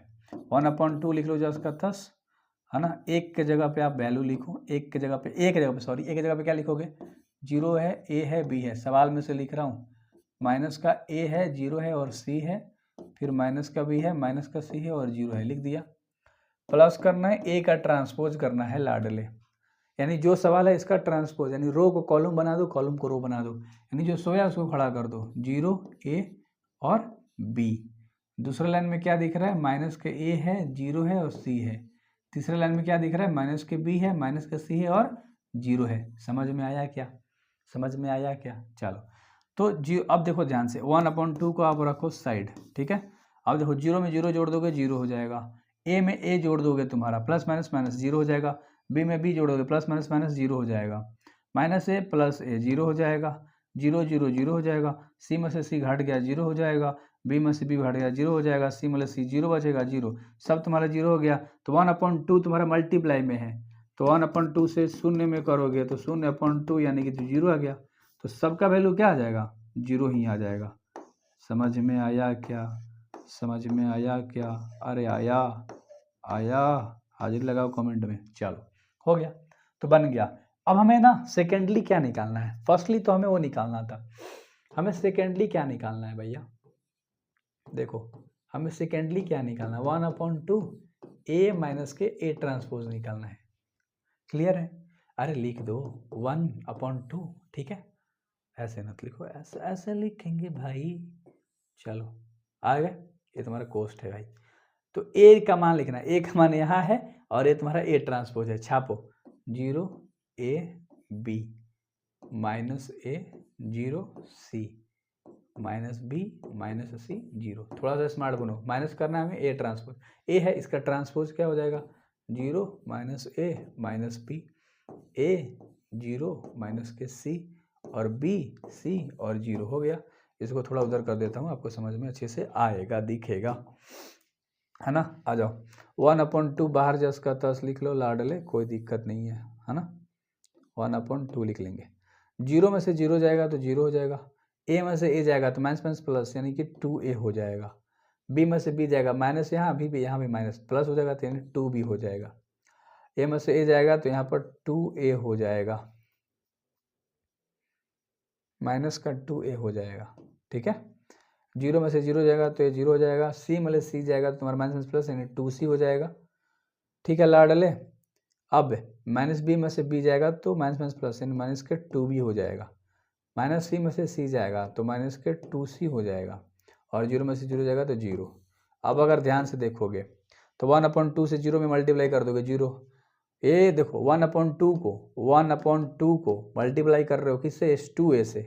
Speaker 1: 1/2 लिख लो जस्ट का 10, है ना। एक के जगह पे आप वैल्यू लिखो, एक के जगह पे ए के जगह पे क्या लिखोगे, 0 है, ए है, बी है। सवाल में से लिख रहा हूँ, माइनस का ए है, 0 है और सी है, फिर माइनस का बी है, माइनस का सी है और 0 है, लिख दिया। प्लस करना है, ए का ट्रांसपोज करना है लाडले, यानी जो सवाल है इसका ट्रांसपोज, यानी रो को कॉलम बना दो, कॉलम को रो बना दो, यानी जो सोया उसको खड़ा कर दो, 0 ए और बी। दूसरे लाइन में क्या दिख रहा है, माइनस के ए है, 0 है और सी है। तीसरे लाइन में क्या दिख रहा है, माइनस के बी है, माइनस का सी है और 0 है। समझ में आया क्या, समझ में आया क्या। चलो तो जी अब देखो ध्यान से, 1/2 को आप रखो साइड, ठीक है। अब देखो 0 में 0 जोड़ दोगे 0 हो जाएगा, ए में ए जोड़ दोगे तुम्हारा प्लस माइनस माइनस 0 हो जाएगा, बी में बी जोड़ोगे प्लस माइनस माइनस 0 हो जाएगा, माइनस ए प्लस ए 0 हो जाएगा, 0 0 0 हो जाएगा, सी में से सी घट गया 0 हो जाएगा, बी में से बी घट गया 0 हो जाएगा, सी में सी 0 बचेगा 0, सब तुम्हारा 0 हो गया। तो 1/2 तुम्हारा मल्टीप्लाई में है, तो 1/2 से शून्य में करोगे तो 0/2 यानी कि 0 आ गया, तो सबका वैल्यू क्या आ जाएगा, 0 ही आ जाएगा। समझ में आया क्या, समझ में आया क्या, अरे आया आया, हाजिर लगाओ कमेंट में। चलो हो गया, तो बन गया। अब हमें ना सेकेंडली क्या निकालना है, फर्स्टली तो हमें वो निकालना था, हमें सेकेंडली क्या निकालना है भैया, देखो हमें सेकेंडली क्या निकालना है, 1/2 ए माइनस के ए ट्रांसपोज निकालना है। क्लियर है, अरे लिख दो 1/2, ठीक है, ऐसे मत लिखो, ऐसे ऐसे लिखेंगे भाई। चलो आ गए, ये तुम्हारा कोस्ट है भाई। तो ए का मान लिखना है, ए का मान यहाँ है और ये तुम्हारा ए ट्रांसपोज है, छापो 0 A B minus A 0 C minus B minus C 0। थोड़ा सा स्मार्ट बनो, माइनस करना है हमें ए ट्रांसपोज, ए है इसका ट्रांसपोज क्या हो जाएगा, 0 माइनस ए माइनस बी, ए 0 माइनस के सी और बी सी और 0 हो गया। इसको थोड़ा उधर कर देता हूँ, आपको समझ में अच्छे से आएगा, दिखेगा, है ना। आ जाओ, 1/2 बाहर जस का तस लिख लो लाडले, कोई दिक्कत नहीं है ना। 1/2 लिख लेंगे, 0 में से 0 जाएगा तो 0 हो जाएगा, ए में से ए जाएगा तो माइनस माइनस प्लस यानी कि 2a हो जाएगा, बी में से बी जाएगा माइनस, यहाँ भी यहाँ भी माइनस प्लस हो जाएगा तो यानी 2b हो जाएगा, ए में से ए जाएगा तो यहाँ पर 2a हो जाएगा, माइनस का 2a हो जाएगा, ठीक है। 0 में से 0 जाएगा तो ये 0 हो जाएगा, सी में सी जाएगा तो तुम्हारा माइनस प्लस यानी 2c हो जाएगा, ठीक है लाडले। अब माइनस बी में से बी जाएगा तो माइनस माइनस प्लस यानी माइनस के 2b हो जाएगा, माइनस सी में से सी जाएगा तो माइनस के 2c हो जाएगा और 0 में से 0 जाएगा तो 0। अब अगर ध्यान से देखोगे तो 1/2 से 0 में मल्टीप्लाई कर दोगे 0, ये देखो 1/2 को मल्टीप्लाई कर रहे हो किससे, 2a से,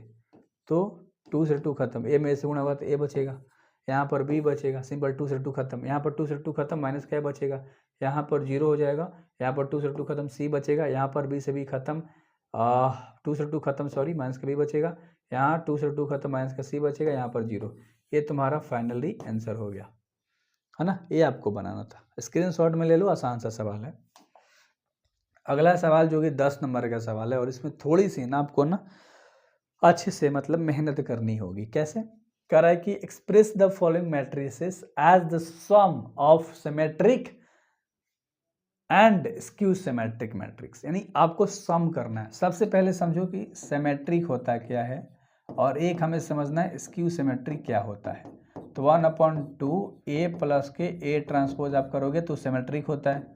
Speaker 1: तो 2 से 2 खत्म, ए में से गुणा होगा तो ए बचेगा, यहाँ पर बी बचेगा, सिंपल 2 से 2 खत्म, यहाँ पर 2 से 2 खत्म, माइनस क्या बचेगा, यहाँ पर 0 हो जाएगा, यहाँ पर 2 से 2 खत्म सी बचेगा, यहाँ पर बी से बी खत्म, 2 से 2 खत्म सॉरी, माइनस का बी बचेगा, यहाँ 2 से 2 खत्म, माइनस का सी बचेगा, यहाँ पर 0। ये तुम्हारा फाइनली आंसर हो गया, है ना। ये आपको बनाना था, स्क्रीनशॉट में ले लो, आसान सा सवाल है। अगला सवाल जो कि 10 नंबर का सवाल है, और इसमें थोड़ी सी ना आपको ना अच्छे से मतलब मेहनत करनी होगी। कैसे कह रहा है कि express the following matrices as the sum of symmetric and skew symmetric matrix, यानी आपको सम करना है। सबसे पहले समझो कि सिमेट्रिक होता क्या है, और एक हमें समझना है स्क्यू सिमेट्रिक क्या होता है। तो 1/2 ए प्लस के ए ट्रांसपोज आप करोगे तो सिमेट्रिक होता है,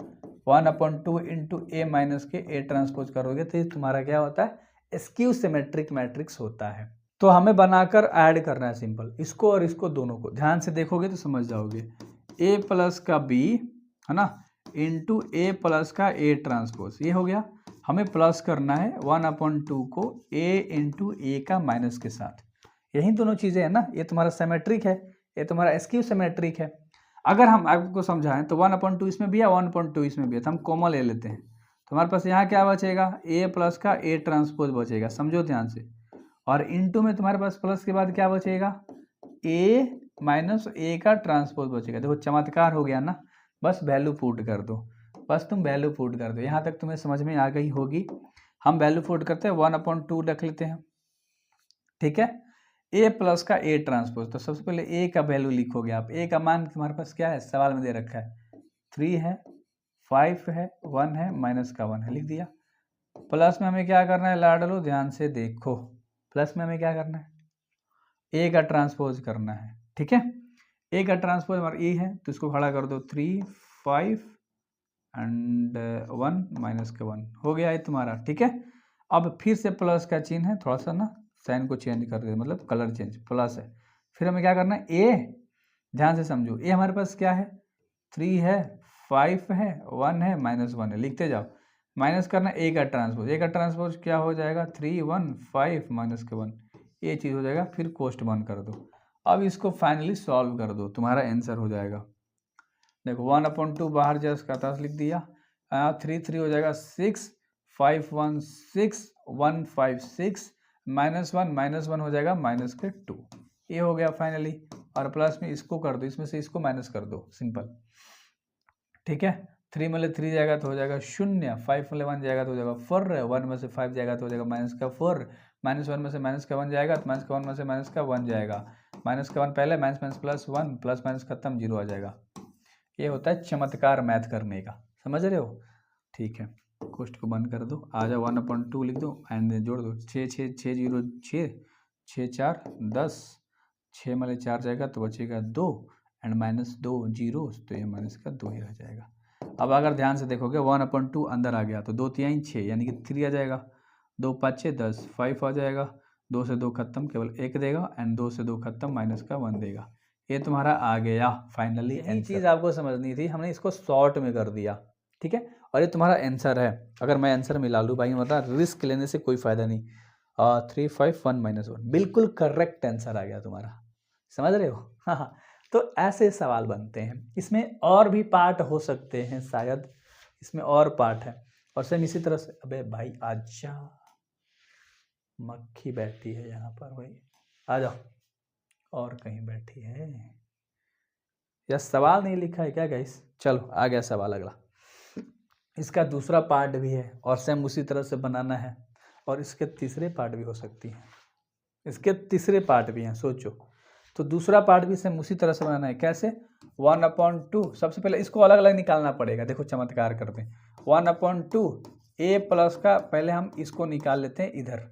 Speaker 1: 1/2 इंटू ए माइनस के ए ट्रांसपोज करोगे तो ये तुम्हारा क्या होता है, स्क्यू सिमेट्रिक मैट्रिक्स होता है। तो हमें बनाकर ऐड करना है सिंपल, इसको और इसको दोनों को ध्यान से देखोगे तो समझ जाओगे। ए प्लस का बी, है ना, इंटू ए प्लस का ए ट्रांसपोज, ये हो गया। हमें प्लस करना है 1/2 को ए इंटू ए का माइनस के साथ, यही दोनों चीज़ें हैं ना। ये तुम्हारा सिमेट्रिक है, ये तुम्हारा स्क्यू सिमेट्रिक है। अगर हम आपको समझाएं तो 1/2 इसमें भी है, 1/2 इसमें भी है, तो हम कॉमन ले लेते हैं। तो हमारे पास यहाँ क्या बचेगा, ए प्लस का ए ट्रांसपोज बचेगा, समझो ध्यान से। और इंटू में तुम्हारे पास प्लस के बाद क्या बचेगा, ए माइनस ए का ट्रांसपोज बचेगा। देखो चमत्कार हो गया ना, बस वैल्यू पुट कर दो, बस तुम वैल्यू पुट कर दो। यहाँ तक तुम्हें समझ में आ गई होगी। हम वैल्यू पुट करते हैं, 1/2 रख लेते हैं, ठीक है। ए प्लस का ए ट्रांसपोज, तो सबसे पहले ए का वैल्यू लिखोगे आप। ए का मान तुम्हारे पास क्या है, सवाल में दे रखा है, 3 है, 5 है, 1 है, माइनस का 1 है, लिख दिया। प्लस में हमें क्या करना है, लाडलो ध्यान से देखो, प्लस में हमें क्या करना है, ए का ट्रांसपोज करना है, ठीक है। ए का ट्रांसपोज हमारा ए है, तो इसको खड़ा कर दो, 3, 5 एंड 1 माइनस का 1 हो गया है तुम्हारा, ठीक है। अब फिर से प्लस का चिन्ह है, थोड़ा सा ना साइन को चेंज कर दे, मतलब कलर चेंज, प्लस है। फिर हमें क्या करना है, ए, ध्यान से समझो, ए हमारे पास क्या है, 3 है, 5 है, 1 है, माइनस 1 है, लिखते जाओ। माइनस करना ए का ट्रांसपोज, ए का ट्रांसपोज क्या हो जाएगा, 3, 1, 5 माइनस का 1, ये चीज़ हो जाएगा। फिर कोष्ट बंद कर दो। अब इसको फाइनली सॉल्व कर दो, तुम्हारा आंसर हो जाएगा। देखो 1/2 बाहर जस्ट का 10 लिख दिया, 3 3 हो जाएगा 6, 5 1 6, 1 5 6, -1 हो जाएगा माइनस के 2, ये हो गया फाइनली। और प्लस में इसको कर दो, इसमें से इसको माइनस कर दो, सिंपल, ठीक है। 3 में 3 जाएगा तो हो जाएगा 0, 5 में 1 जाएगा तो हो जाएगा 4, 1 में से 5 जाएगा तो हो जाएगा माइनस का 4, -1 में से माइनस का 1 जाएगा तो माइनस का 1 में से माइनस का 1 जाएगा, माइनस का 1 पहले, minus minus plus 1, plus minus खत्म, 0 आ जाएगा। ये होता है चमत्कार मैथ करने का, समझ रहे हो, ठीक है। कोष्ट को बंद कर दो, आ जाओ 1/2 लिख दो एंड जोड़ दो, 6 6 6 0 6, 6 4 10, 6 में 4 जाएगा तो बचेगा 2 एंड -2 0, तो ये माइनस का 2 ही रह जाएगा। अब अगर ध्यान से देखोगे 1/2 अंदर आ गया तो 2 3 6 यानी कि 3 आ जाएगा, 2 5 6 10, 5 आ जाएगा, 2 से 2 खत्म, केवल 1 देगा एंड 2 से 2 खत्म, माइनस का 1 देगा। ये तुम्हारा आ गया फाइनली। यही चीज़ आपको समझनी थी, हमने इसको शॉर्ट में कर दिया, ठीक है। और ये तुम्हारा आंसर है। अगर मैं आंसर मिला लूँ भाई, मतलब रिस्क लेने से कोई फ़ायदा नहीं। 3 5 1 -1 बिल्कुल करेक्ट आंसर आ गया तुम्हारा, समझ रहे हो। हाँ, तो ऐसे सवाल बनते हैं। इसमें और भी पार्ट हो सकते हैं, शायद इसमें और पार्ट है। और सेम इसी तरह से, अबे भाई आजा, मक्खी बैठी है यहाँ पर भाई, आ जाओ, और कहीं बैठी है, या सवाल नहीं लिखा है क्या गाइस। चलो आ गया सवाल अगला। इसका दूसरा पार्ट भी है और सेम उसी तरह से बनाना है, और इसके तीसरे पार्ट भी हो सकती है, इसके तीसरे पार्ट भी हैं, सोचो। तो दूसरा पार्ट भी सेम उसी तरह से बनाना है। कैसे, 1/2, सबसे पहले इसको अलग अलग निकालना पड़ेगा। देखो चमत्कार करते हैं, 1/2 ए प्लस का, पहले हम इसको निकाल लेते हैं इधर,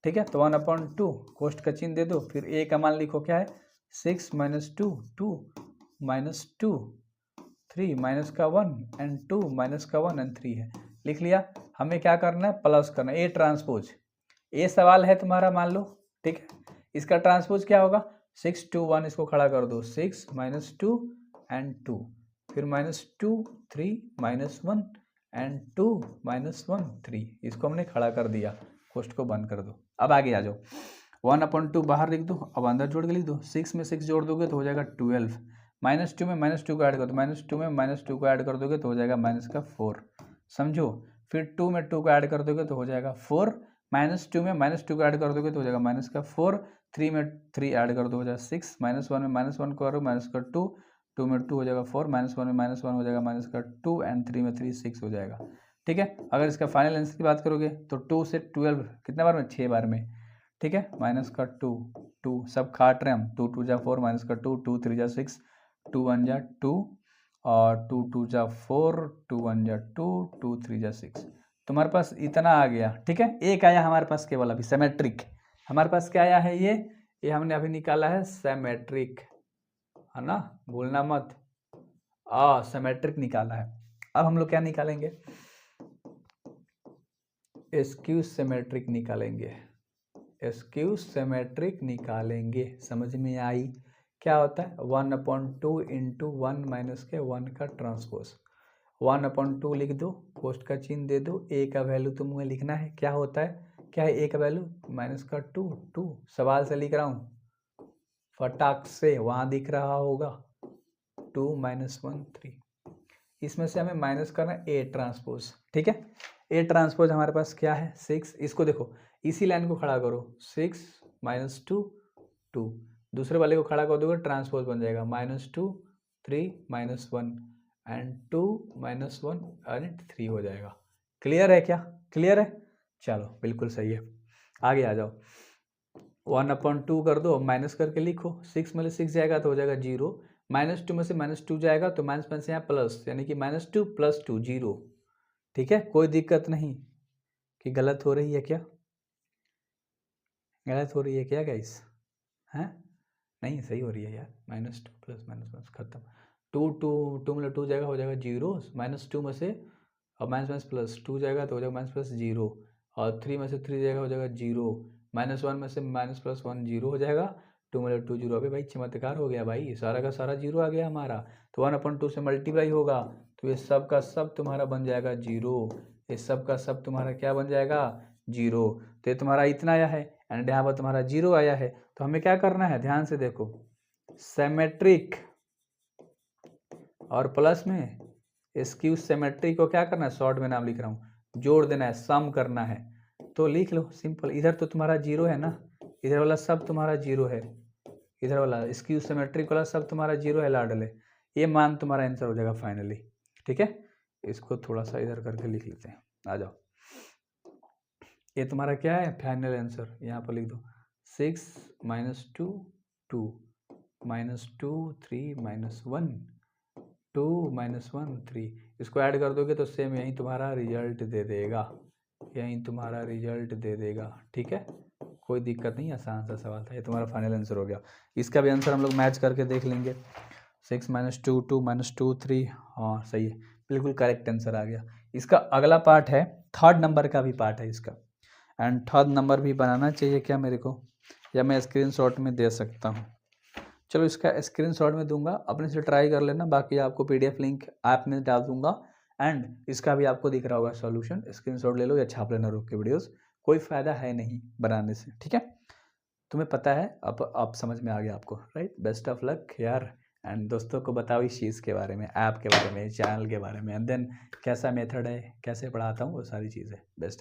Speaker 1: ठीक है। तो 1/2 कोष्ट का चिन्ह दे दो, फिर ए का मान लिखो क्या है, 6 - 2 2 -2 3 माइनस का 1 एंड 2 माइनस का 1 एंड 3 है, लिख लिया। हमें क्या करना है, प्लस करना है, ए ट्रांसपोज, ए सवाल है तुम्हारा मान लो, ठीक है। इसका ट्रांसपोज क्या होगा, 6 2 1, इसको खड़ा कर दो, 6 -2 एंड 2, फिर -2 3 -1 एंड 2 -1 3, इसको हमने खड़ा कर दिया। कोष्ट को बंद कर दो। अब आगे आ जाओ, 1/2 बाहर लिख दो, अब अंदर जोड़ के लिख दो, 6 में 6 जोड़ दोगे तो हो जाएगा 12, -2 में -2 को ऐड कर दो, -2 में -2 को ऐड कर दोगे तो हो जाएगा माइनस का 4, समझो। फिर 2 में 2 को ऐड कर दोगे तो हो जाएगा 4, -2 में -2 को ऐड कर दोगे तो हो जाएगा -4, 3 में 3 ऐड कर दो हो जाएगा 6, -1 में -1 करो -2, 2 में 2 हो जाएगा 4, -1 में -1 हो जाएगा -2 एंड 3 में 3 6 हो जाएगा। ठीक है, अगर इसका फाइनल आंसर की बात करोगे तो 2 से 12 कितने बार में, 6 बार में। ठीक है, -2 सब काट रहे हैं हम, 2 2 जा 4 -2, 2 3 जा 6, 2 1 जा 2 और 2 2 जा 4, 2 1 जा 2, 2 3 जा 6। तुम्हारे पास इतना आ गया। ठीक है, एक आया हमारे पास केवल अभी सिमेट्रिक। हमारे पास क्या आया है, ये हमने अभी निकाला है सिमेट्रिक, है ना, भूलना मत, सिमेट्रिक निकाला है। अब हम लोग क्या निकालेंगे, स्क्यू सिमेट्रिक निकालेंगे, स्क्यू सिमेट्रिक निकालेंगे। समझ में आई? क्या होता है, 1/2 इंटू 1 माइनस के 1 का ट्रांसपोज, 1/2 लिख दो, पोस्ट का चिन्ह दे दो, ए का वैल्यू तुम्हें लिखना है। क्या होता है, क्या है ए का वैल्यू, -2 सवाल से लिख रहा हूँ, फटाक से वहाँ दिख रहा होगा 2 - 1 3। इसमें से हमें माइनस करना है ए ट्रांसपोज। ठीक है, ए ट्रांसपोज हमारे पास क्या है 6। इसको देखो, इसी लाइन को खड़ा करो, 6 - 2 2, दूसरे वाले को खड़ा कर दोगे ट्रांसपोज बन जाएगा -2 3 -1 एंड 2 - 1 एंड 3 हो जाएगा। क्लियर है क्या, क्लियर है? चलो बिल्कुल सही है, आगे आ जाओ। 1/2 कर दो, माइनस करके लिखो, 6 में 6 जाएगा तो हो जाएगा 0, -2 में से -2 जाएगा तो माइनस में से यहाँ प्लस, यानी कि -2 + 2 0। ठीक है, कोई दिक्कत नहीं कि गलत हो रही है क्या, गलत हो रही है क्या गाइस, हैं? नहीं सही हो रही है यार, -2 + -1 खत्म, 2 में 2 जाएगा हो जाएगा 0, -2 में से और माइनस प्लस 2 जाएगा तो हो जाएगा -+0 और 3 में से 3 जाएगा हो जाएगा 0, -1 में से -+1 0 हो जाएगा, 2 में 2 0। अबे भाई चमत्कार हो गया भाई, सारा का सारा 0 आ गया हमारा, तो 1/2 से मल्टीप्लाई होगा तो ये सब का सब तुम्हारा बन जाएगा 0, ये सब का सब तुम्हारा क्या बन जाएगा 0। तो ये तुम्हारा इतना आया है एंड यहाँ पर तुम्हारा 0 आया है। तो हमें क्या करना है, ध्यान से देखो, सिमेट्रिक और प्लस में स्क्यू सिमेट्री को क्या करना है, शॉर्ट में नाम लिख रहा हूँ, जोड़ देना है, सम करना है। तो लिख लो सिंपल, इधर तो तुम्हारा 0 है ना, इधर वाला सब तुम्हारा 0 है, इधर वाला स्क्यू सिमेट्रिक वाला सब तुम्हारा 0 है लाडले, ये मान तुम्हारा आंसर हो जाएगा फाइनली। ठीक है, इसको थोड़ा सा इधर करके लिख लेते हैं, आ जाओ। ये तुम्हारा क्या है फाइनल आंसर, यहाँ पर लिख दो 6 - 2 2 -2 3 -1 2 - 1 3, इसको ऐड कर दोगे तो सेम यही तुम्हारा रिजल्ट दे देगा, यही तुम्हारा रिजल्ट दे देगा। ठीक है, कोई दिक्कत नहीं, आसान सा सवाल था, ये तुम्हारा फाइनल आंसर हो गया। इसका भी आंसर हम लोग मैच करके देख लेंगे, 6 - 2 2 - 2 3, हाँ सही है, बिल्कुल करेक्ट आंसर आ गया। इसका अगला पार्ट है, थर्ड नंबर का भी पार्ट है इसका, एंड थर्ड नंबर भी बनाना चाहिए क्या मेरे को, या मैं स्क्रीनशॉट में दे सकता हूँ? चलो इसका स्क्रीनशॉट में दूंगा, अपने से ट्राई कर लेना, बाकी आपको पीडीएफ लिंक ऐप में डाल दूंगा एंड इसका भी आपको दिख रहा होगा सॉल्यूशन, स्क्रीनशॉट ले लो या छाप लेना रोक के वीडियोस, कोई फ़ायदा है नहीं बनाने से। ठीक है, तुम्हें पता है, अब समझ में आ गया आपको, राइट? बेस्ट ऑफ लक यार, एंड दोस्तों को बताओ इस चीज़ के बारे में, ऐप के बारे में, चैनल के बारे में, एंड देन कैसा मेथड है, कैसे पढ़ाता हूँ, वो सारी चीज़ें। Best of